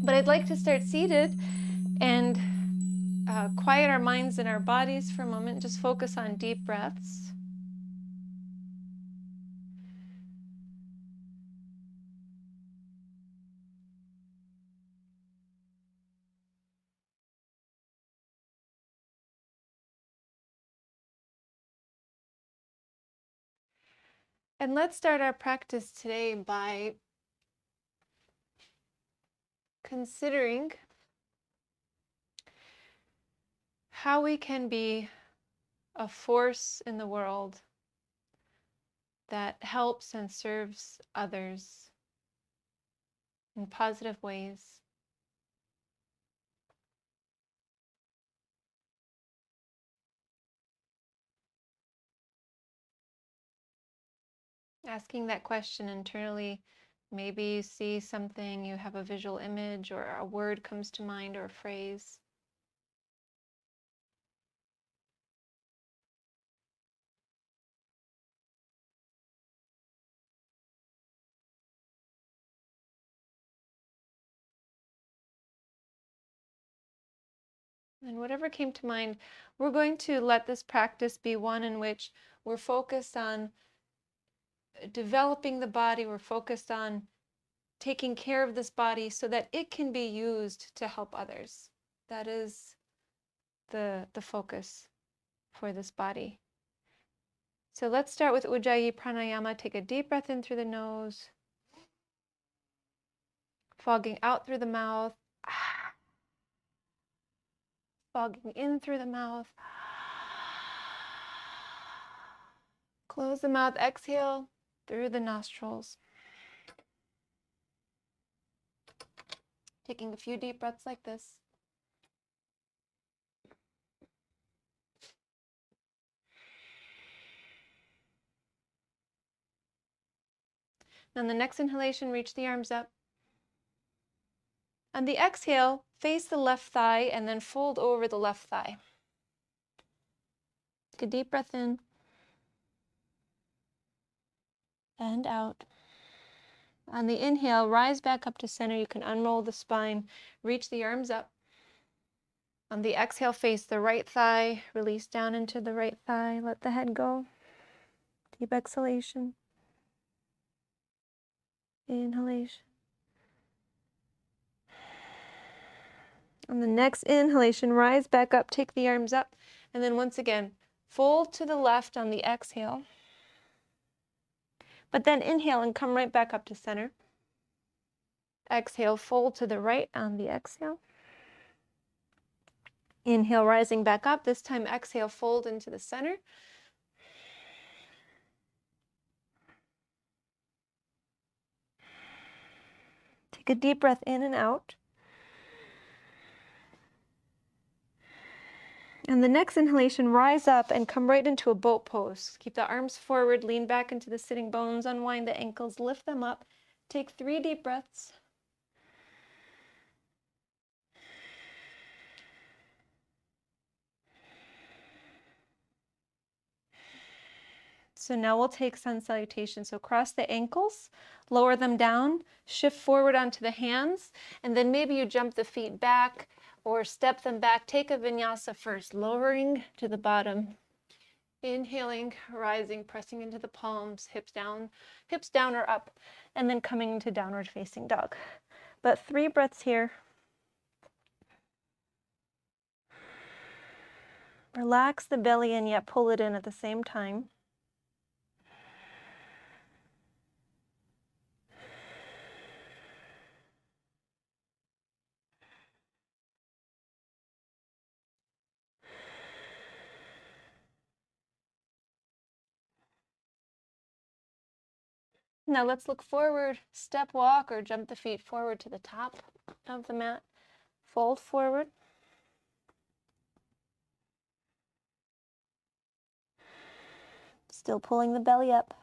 But I'd like to start seated and quiet our minds and our bodies for a moment. Just focus on deep breaths. And let's start our practice today by considering how we can be a force in the world that helps and serves others in positive ways. Asking that question internally, maybe you see something, you have a visual image, or a word comes to mind, or a phrase. And whatever came to mind, we're going to let this practice be one in which we're focused on developing the body, we're focused on taking care of this body so that it can be used to help others. That is the focus for this body. So let's start with Ujjayi Pranayama. Take a deep breath in through the nose, fogging out through the mouth, fogging in through the mouth. Close the mouth, exhale through the nostrils. Taking a few deep breaths like this. On the next inhalation, reach the arms up. On the exhale, face the left thigh and then fold over the left thigh. Take a deep breath in and out. On the inhale, rise back up to center. You can unroll the spine, reach the arms up. On the exhale, face the right thigh, release down into the right thigh, let the head go. Deep exhalation. Inhalation. On the next inhalation, rise back up, take the arms up, and then once again, fold to the left on the exhale. But then inhale and come right back up to center. Exhale, fold to the right on the exhale. Inhale, rising back up. This time, exhale, fold into the center. Take a deep breath in and out. And the next inhalation, rise up and come right into a boat pose. Keep the arms forward, lean back into the sitting bones, unwind the ankles, lift them up. Take 3 deep breaths. So now we'll take sun salutation. So cross the ankles, lower them down, shift forward onto the hands, and then maybe you jump the feet back or step them back. Take a vinyasa first, lowering to the bottom. Inhaling, rising, pressing into the palms, hips down or up, and then coming into downward facing dog. But 3 breaths here. Relax the belly and yet pull it in at the same time. Now let's look forward, step walk or jump the feet forward to the top of the mat. Fold forward. Still pulling the belly up.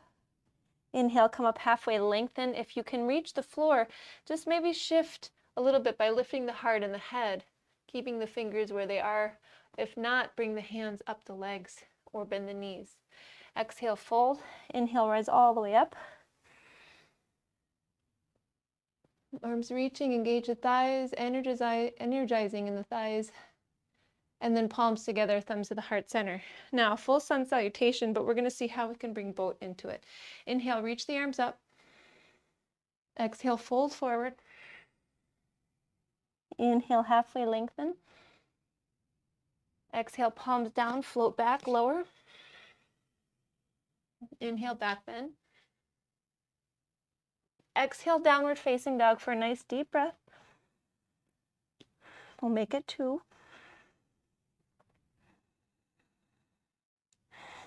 Inhale, come up halfway, lengthen. If you can reach the floor, just maybe shift a little bit by lifting the heart and the head, keeping the fingers where they are. If not, bring the hands up the legs or bend the knees. Exhale, fold. Inhale, rise all the way up. Arms reaching, engage the thighs, energizing in the thighs. And then palms together, thumbs to the heart center. Now, full sun salutation, but we're going to see how we can bring boat into it. Inhale, reach the arms up. Exhale, fold forward. Inhale, halfway lengthen. Exhale, palms down, float back, lower. Inhale, back bend. Exhale, downward facing dog for a nice deep breath. We'll make it 2.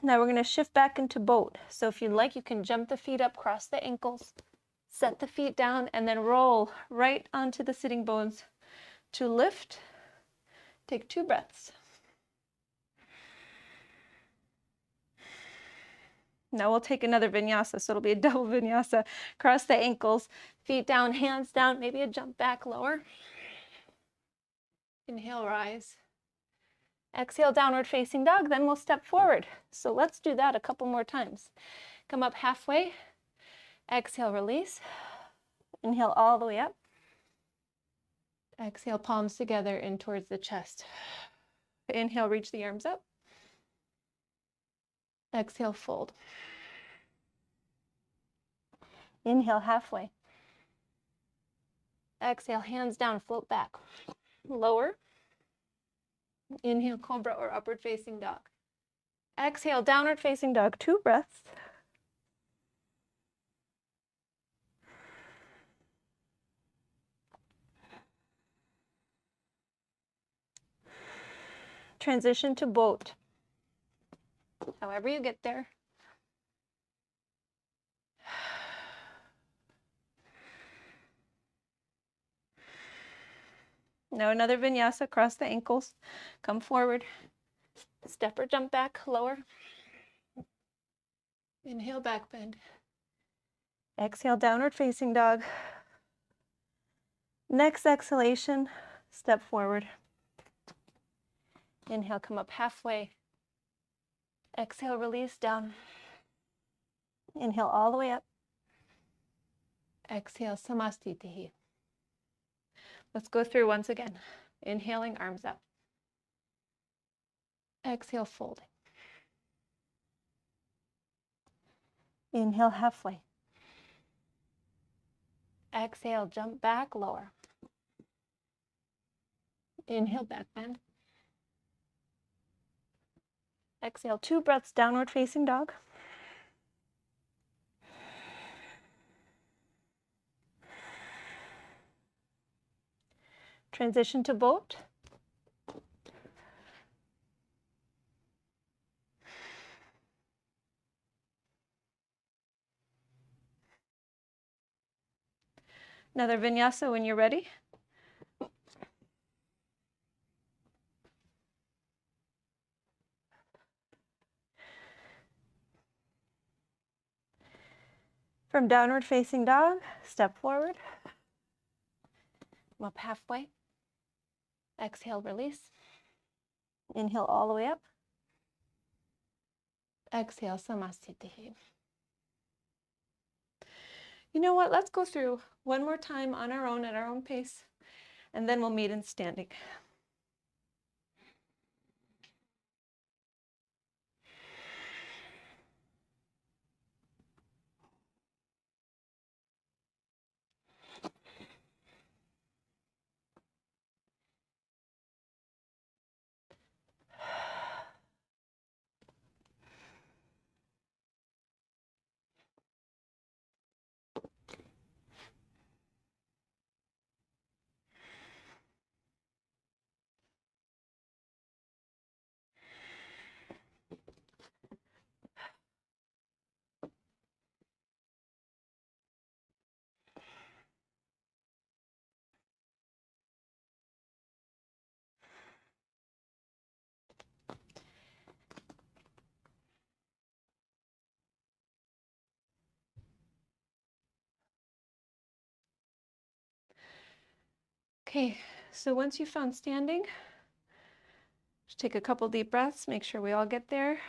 Now we're going to shift back into boat. So if you'd like, you can jump the feet up, cross the ankles, set the feet down, and then roll right onto the sitting bones to lift. Take 2 breaths. Now we'll take another vinyasa, so it'll be a double vinyasa. Cross the ankles, feet down, hands down, maybe a jump back lower. Inhale, rise. Exhale, downward facing dog, then we'll step forward. So let's do that a couple more times. Come up halfway. Exhale, release. Inhale all the way up. Exhale, palms together in towards the chest. Inhale, reach the arms up. Exhale, fold. Inhale, halfway. Exhale, hands down, float back. Lower. Inhale, cobra or upward facing dog. Exhale, downward facing dog, 2 breaths. Transition to boat. However you get there. Now another vinyasa, cross the ankles, come forward, step or jump back, lower. Inhale, back bend. Exhale, downward facing dog. Next exhalation, step forward. Inhale, come up halfway. Exhale, release down. Inhale all the way up. Exhale, samastitihi. Let's go through once again. Inhaling, arms up. Exhale, folding. Inhale, halfway. Exhale, jump back, lower. Inhale, back bend. Exhale, 2 breaths, downward facing dog. Transition to boat. Another vinyasa when you're ready. From downward facing dog, step forward. Come up halfway. Exhale, release. Inhale all the way up. Exhale, samastitihi. You know what? Let's go through one more time on our own, at our own pace, and then we'll meet in standing. Okay, so once you've found standing, just take a couple deep breaths, make sure we all get there.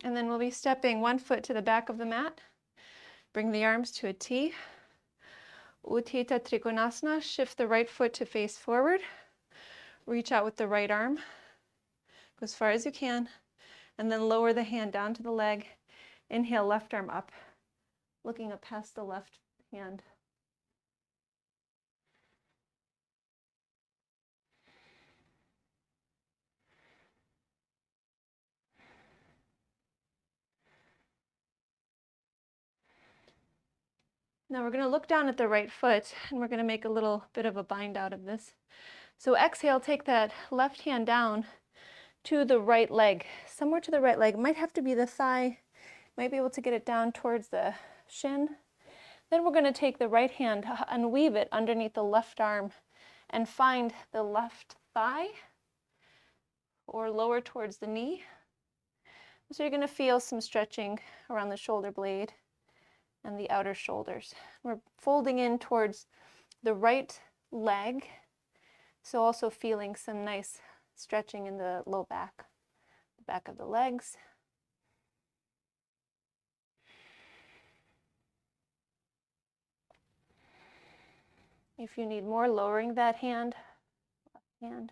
And then we'll be stepping 1 foot to the back of the mat, Bring the arms to a T. Utthita Trikonasana, shift the right foot to face forward. Reach out with the right arm. Go as far as you can. And then lower the hand down to the leg. Inhale, left arm up, looking up past the left hand. Now we're going to look down at the right foot, and we're going to make a little bit of a bind out of this. So exhale, take that left hand down to the right leg, somewhere to the right leg. It might have to be the thigh. Might be able to get it down towards the shin. Then we're going to take the right hand and weave it underneath the left arm and find the left thigh or lower towards the knee. So you're going to feel some stretching around the shoulder blade and the outer shoulders. We're folding in towards the right leg, so also feeling some nice stretching in the low back, the back of the legs. If you need more, lowering that hand, left hand.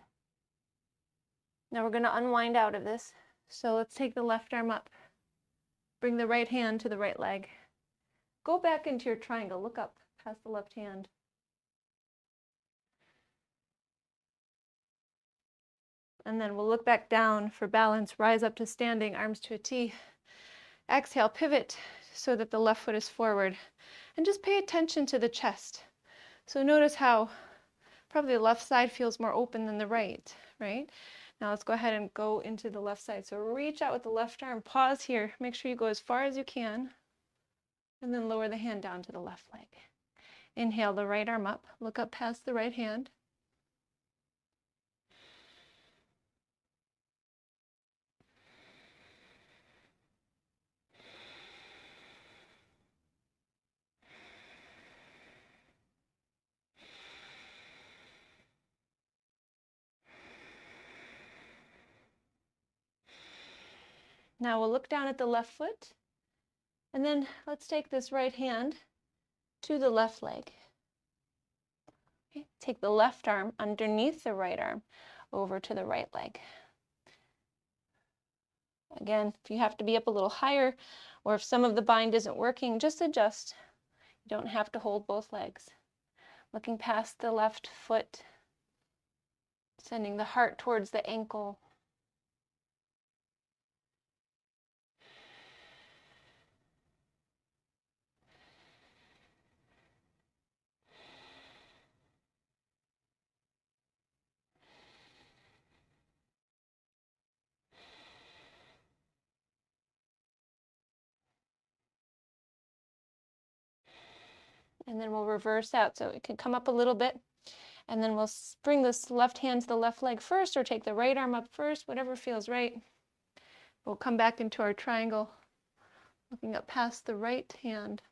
Now we're going to unwind out of this. So let's take the left arm up. Bring the right hand to the right leg. Go back into your triangle. Look up past the left hand. And then we'll look back down for balance. Rise up to standing, arms to a T. Exhale, pivot so that the left foot is forward. And just pay attention to the chest. So notice how probably the left side feels more open than the right, right? Now let's go ahead and go into the left side. So reach out with the left arm. Pause here. Make sure you go as far as you can. And then lower the hand down to the left leg. Inhale the right arm up. Look up past the right hand. Now we'll look down at the left foot. And then let's take this right hand to the left leg. Okay. Take the left arm underneath the right arm over to the right leg. Again, if you have to be up a little higher, or if some of the bind isn't working, just adjust. You don't have to hold both legs. Looking past the left foot, sending the heart towards the ankle. And then we'll reverse out, so it can come up a little bit. And then we'll bring this left hand to the left leg first, or take the right arm up first, whatever feels right. We'll come back into our triangle, looking up past the right hand.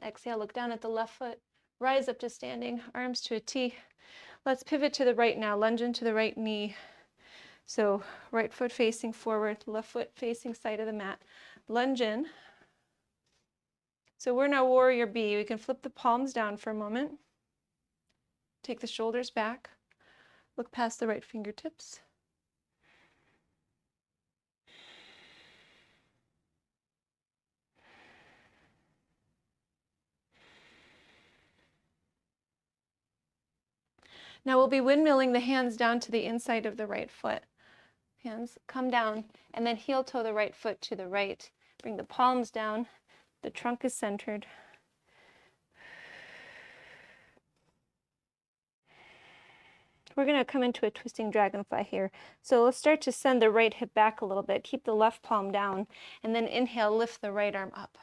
Exhale, look down at the left foot. Rise up to standing, arms to a T. Let's pivot to the right now, lunge into the right knee. So right foot facing forward, left foot facing side of the mat. Lunge in. So we're now warrior B. We can flip the palms down for a moment. Take the shoulders back. Look past the right fingertips. Now we'll be windmilling the hands down to the inside of the right foot. Hands come down, and then heel toe the right foot to the right. Bring the palms down. The trunk is centered. We're going to come into a twisting dragonfly here. So let's start to send the right hip back a little bit. Keep the left palm down, and then inhale, lift the right arm up.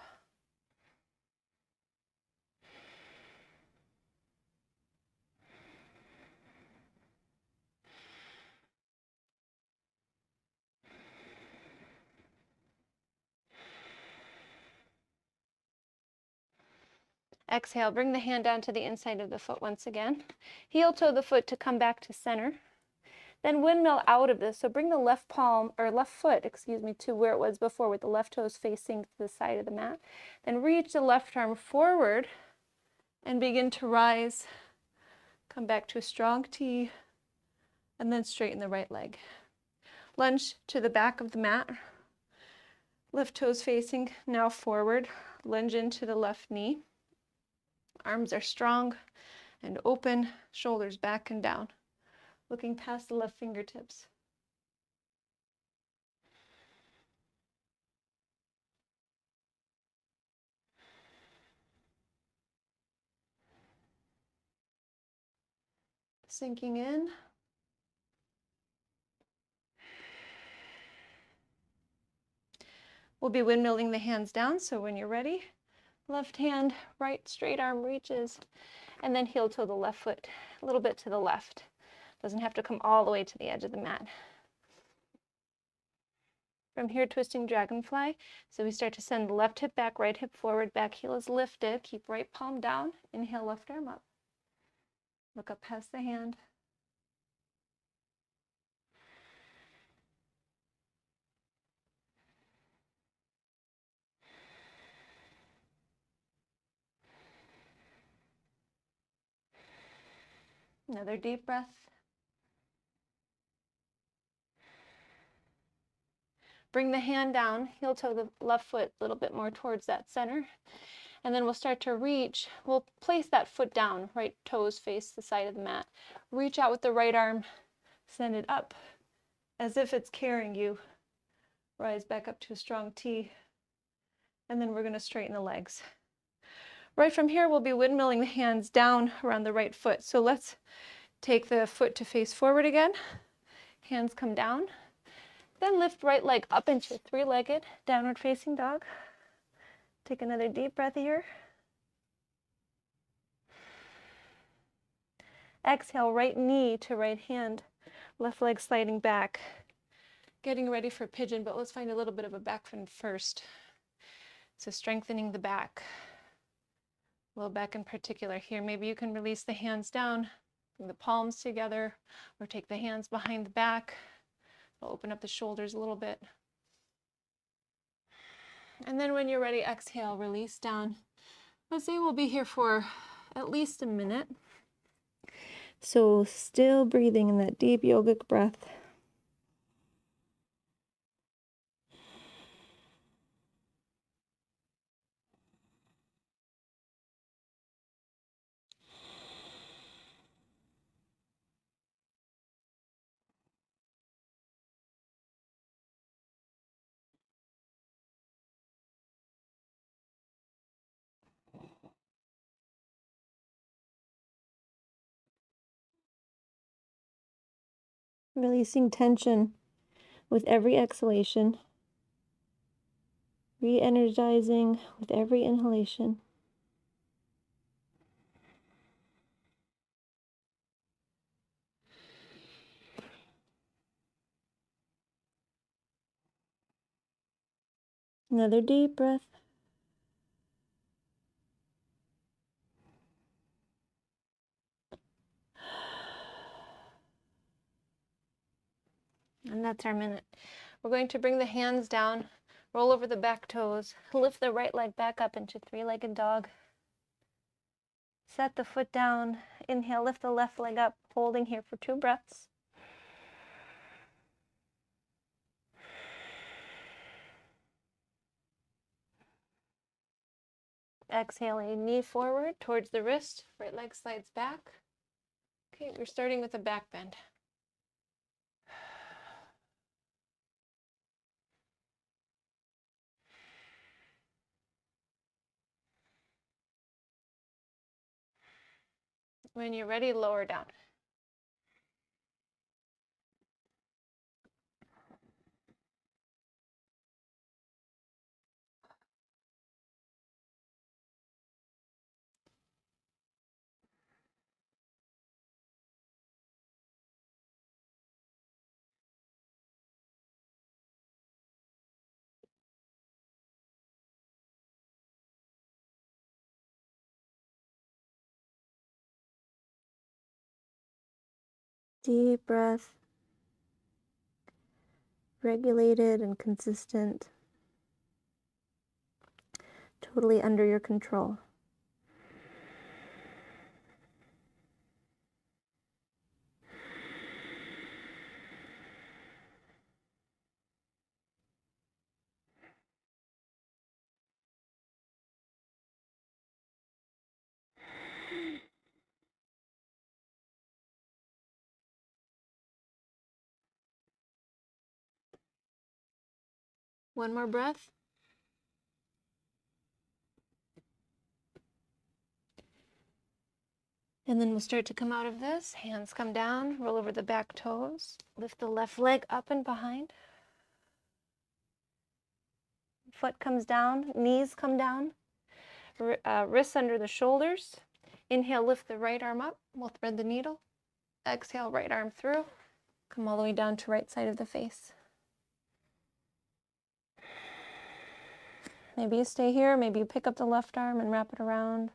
Exhale, bring the hand down to the inside of the foot once again. Heel toe the foot to come back to center. Then windmill out of this. So bring the left palm, or left foot, excuse me, to where it was before with the left toes facing to the side of the mat. Then reach the left arm forward and begin to rise. Come back to a strong T and then straighten the right leg. Lunge to the back of the mat. Left toes facing now forward. Lunge into the left knee. Arms are strong and open, shoulders back and down, looking past the left fingertips. Sinking in. We'll be windmilling the hands down, so when you're ready, left hand, right straight arm reaches, and then heel toe the left foot, a little bit to the left. Doesn't have to come all the way to the edge of the mat. From here, twisting dragonfly. So we start to send the left hip back, right hip forward, back heel is lifted. Keep right palm down. Inhale, left arm up. Look up past the hand. Another deep breath. Bring the hand down, heel toe the left foot a little bit more towards that center. And then we'll start to reach. We'll place that foot down, right toes face the side of the mat. Reach out with the right arm, send it up as if it's carrying you. Rise back up to a strong T. And then we're going to straighten the legs. Right from here, we'll be windmilling the hands down around the right foot. So let's take the foot to face forward again. Hands come down. Then lift right leg up into three-legged downward facing dog. Take another deep breath here. Exhale, right knee to right hand, left leg sliding back. Getting ready for pigeon, but let's find a little bit of a back bend first. So strengthening the back. Low back in particular here. Maybe you can release the hands down, bring the palms together, or take the hands behind the back. It'll open up the shoulders a little bit. And then when you're ready, exhale, release down. Let's say we'll be here for at least a minute. So still breathing in that deep yogic breath. Releasing tension with every exhalation. Re-energizing with every inhalation. Another deep breath. And that's our minute. We're going to bring the hands down, roll over the back toes, lift the right leg back up into three-legged dog. Set the foot down, inhale, lift the left leg up, holding here for 2 breaths. Exhaling, knee forward towards the wrist, right leg slides back. Okay, we're starting with a back bend. When you're ready, lower down. Deep breath, regulated and consistent, totally under your control. One more breath. And then we'll start to come out of this. Hands come down, roll over the back toes. Lift the left leg up and behind. Foot comes down, knees come down. Wrists under the shoulders. Inhale, lift the right arm up. We'll thread the needle. Exhale, right arm through. Come all the way down to right side of the face. Maybe you stay here. Maybe you pick up the left arm and wrap it around.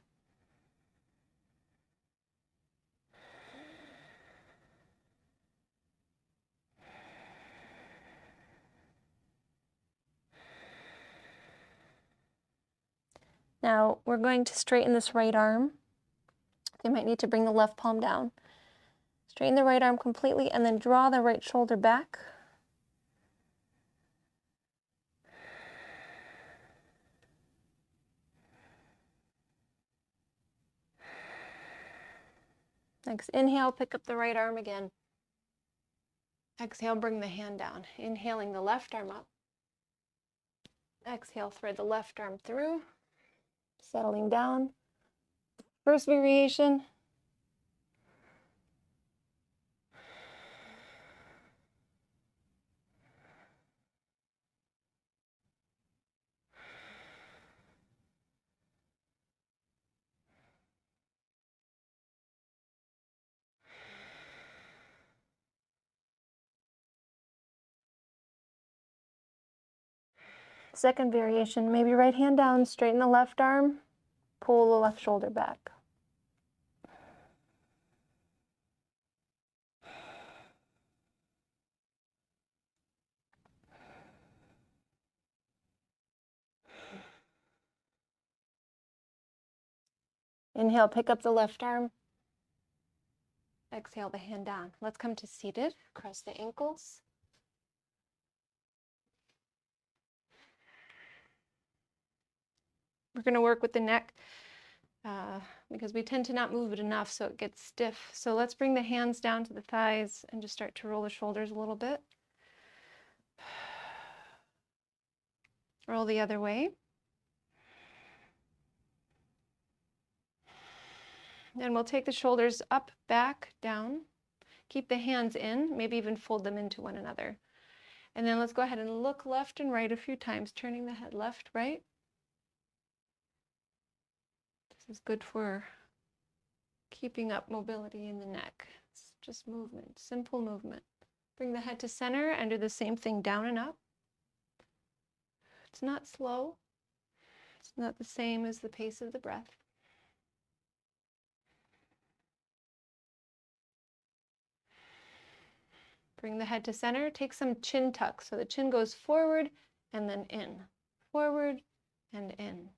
Now we're going to straighten this right arm. You might need to bring the left palm down. Straighten the right arm completely and then draw the right shoulder back. Next, inhale, pick up the right arm again. Exhale, bring the hand down. Inhaling the left arm up. Exhale, thread the left arm through. Settling down. First variation. Second variation, maybe right hand down, straighten the left arm, pull the left shoulder back. Inhale, pick up the left arm. Exhale, the hand down. Let's come to seated, cross the ankles. We're going to work with the neck because we tend to not move it enough so it gets stiff. So let's bring the hands down to the thighs and just start to roll the shoulders a little bit. Roll the other way. Then we'll take the shoulders up, back, down. Keep the hands in, maybe even fold them into one another. And then let's go ahead and look left and right a few times, turning the head left, right. This is good for keeping up mobility in the neck. It's just movement, simple movement. Bring the head to center and do the same thing down and up. It's not slow. It's not the same as the pace of the breath. Bring the head to center. Take some chin tuck. So the chin goes forward and then in. Forward and in.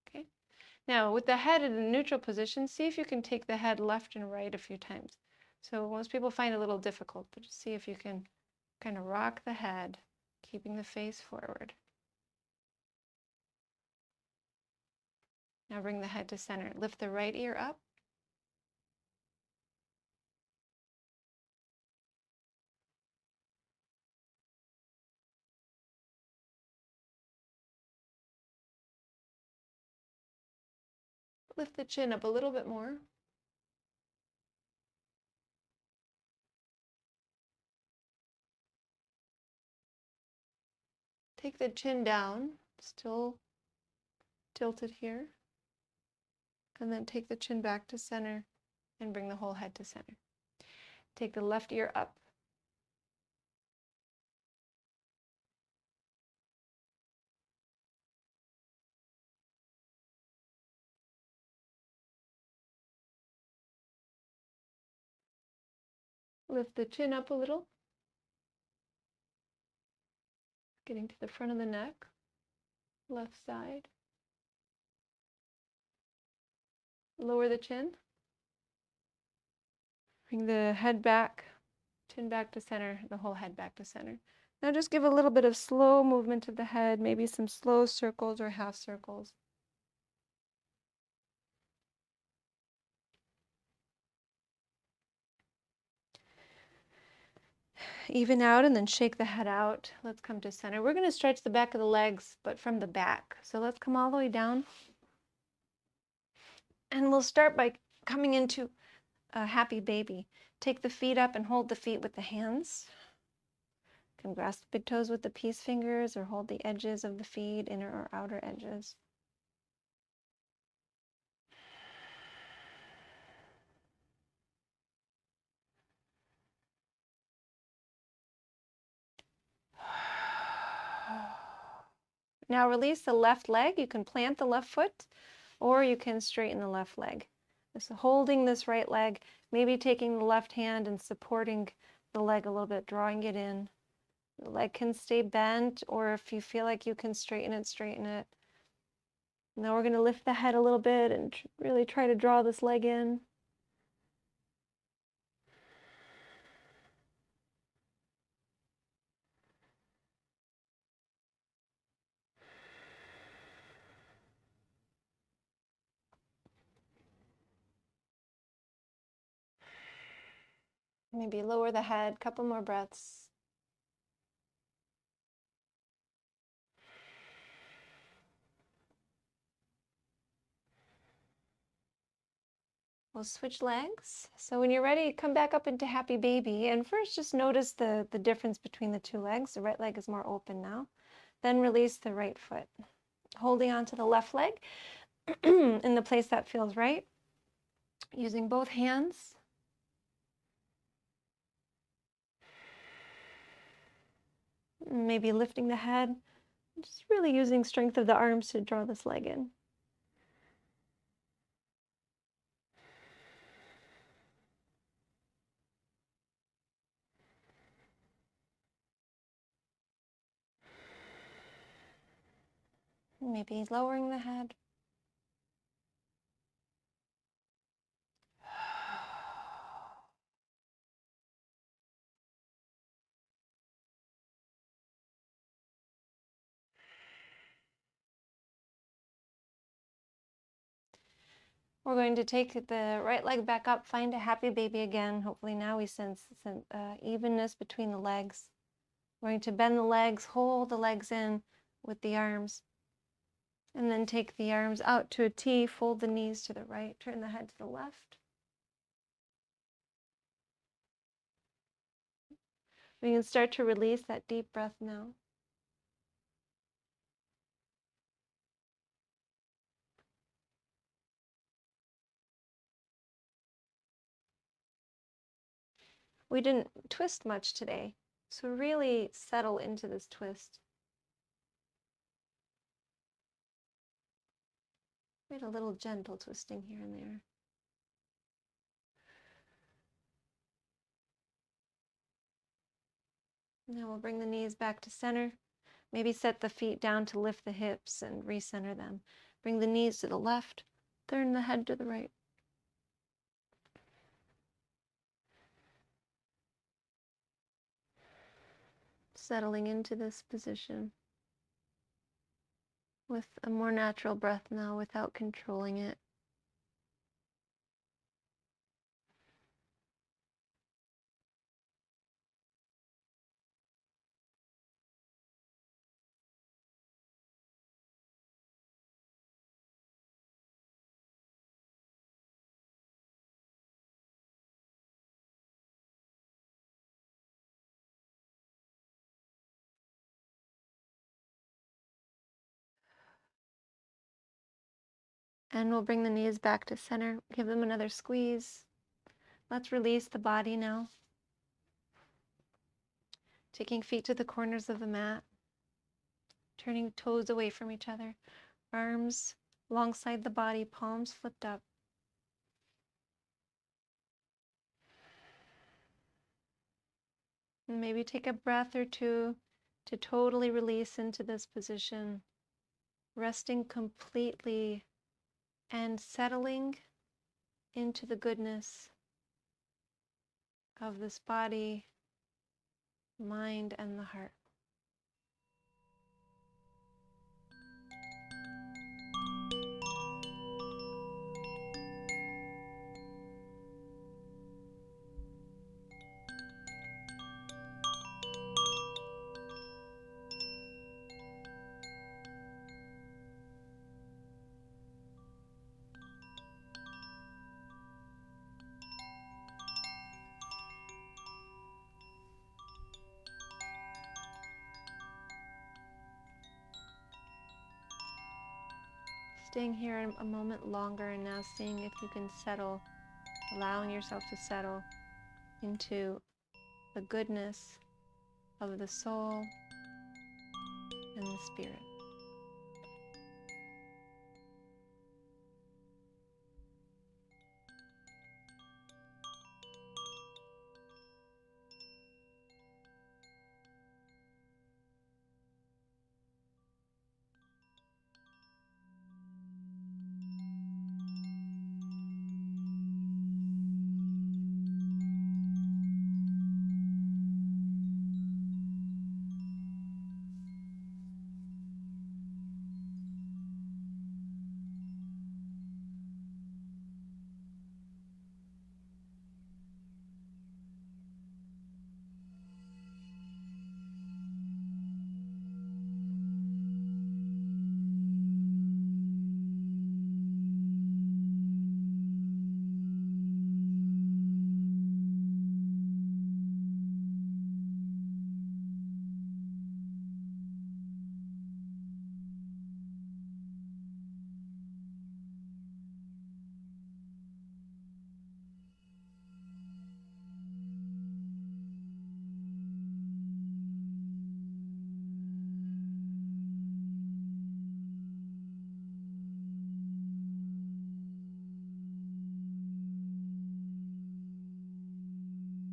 Okay. Now with the head in a neutral position, see if you can take the head left and right a few times. So most people find it a little difficult, but just see if you can kind of rock the head, keeping the face forward. Now bring the head to center. Lift the right ear up. Lift the chin up a little bit more. Take the chin down, still tilted here. And then take the chin back to center and bring the whole head to center. Take the left ear up. Lift the chin up a little. Getting to the front of the neck. Left side. Lower the chin. Bring the head back, chin back to center, the whole head back to center. Now just give a little bit of slow movement of the head, maybe some slow circles or half circles. Even out and then shake the head out. Let's come to center. We're going to stretch the back of the legs, but from the back. So let's come all the way down. And we'll start by coming into a happy baby. Take the feet up and hold the feet with the hands. You can grasp the big toes with the peace fingers or hold the edges of the feet, inner or outer edges. Now release the left leg. You can plant the left foot or you can straighten the left leg. So holding this right leg, maybe taking the left hand and supporting the leg a little bit, drawing it in. The leg can stay bent, or if you feel like you can straighten it, straighten it. Now we're going to lift the head a little bit and really try to draw this leg in. Maybe lower the head, couple more breaths. We'll switch legs. So when you're ready, come back up into happy baby. And first just notice the difference between the two legs. The right leg is more open now. Then release the right foot. Holding onto the left leg in the place that feels right. Using both hands. Maybe lifting the head. Just really using strength of the arms to draw this leg in. Maybe lowering the head. We're going to take the right leg back up, find a happy baby again. Hopefully now we sense evenness between the legs. We're going to bend the legs, hold the legs in with the arms, and then take the arms out to a T, fold the knees to the right, turn the head to the left. We can start to release that deep breath now. We didn't twist much today, so really settle into this twist. We had a little gentle twisting here and there. Now we'll bring the knees back to center. Maybe set the feet down to lift the hips and recenter them. Bring the knees to the left, turn the head to the right. Settling into this position with a more natural breath now without controlling it. And we'll bring the knees back to center. Give them another squeeze. Let's release the body now. Taking feet to the corners of the mat. Turning toes away from each other. Arms alongside the body, palms flipped up. And maybe take a breath or two to totally release into this position, resting completely and settling into the goodness of this body, mind, and the heart. Staying here a moment longer and now seeing if you can settle, allowing yourself to settle into the goodness of the soul and the spirit.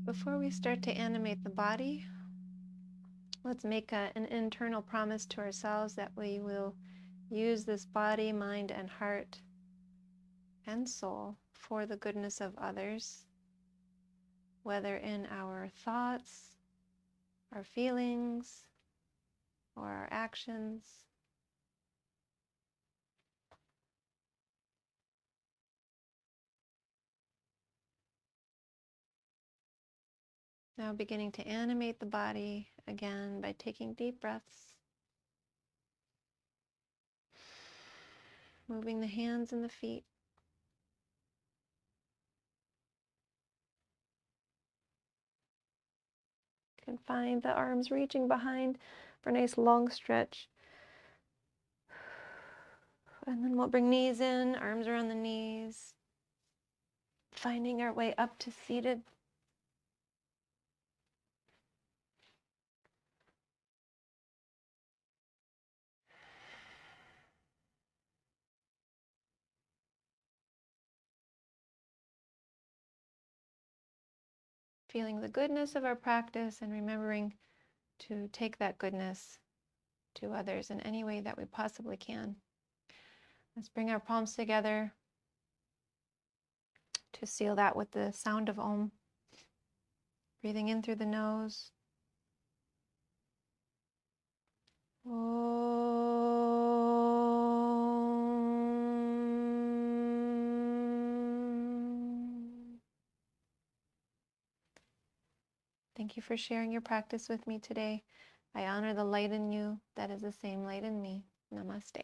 Before we start to animate the body, let's make an internal promise to ourselves that we will use this body, mind, and heart and soul for the goodness of others, whether in our thoughts, our feelings, or our actions. Now beginning to animate the body again by taking deep breaths, moving the hands and the feet. You can find the arms reaching behind for a nice long stretch. And then we'll bring knees in, arms around the knees, finding our way up to seated. Feeling the goodness of our practice and remembering to take that goodness to others in any way that we possibly can. Let's bring our palms together to seal that with the sound of Om. Breathing in through the nose. Om. Thank you for sharing your practice with me today. I honor the light in you that is the same light in me. Namaste.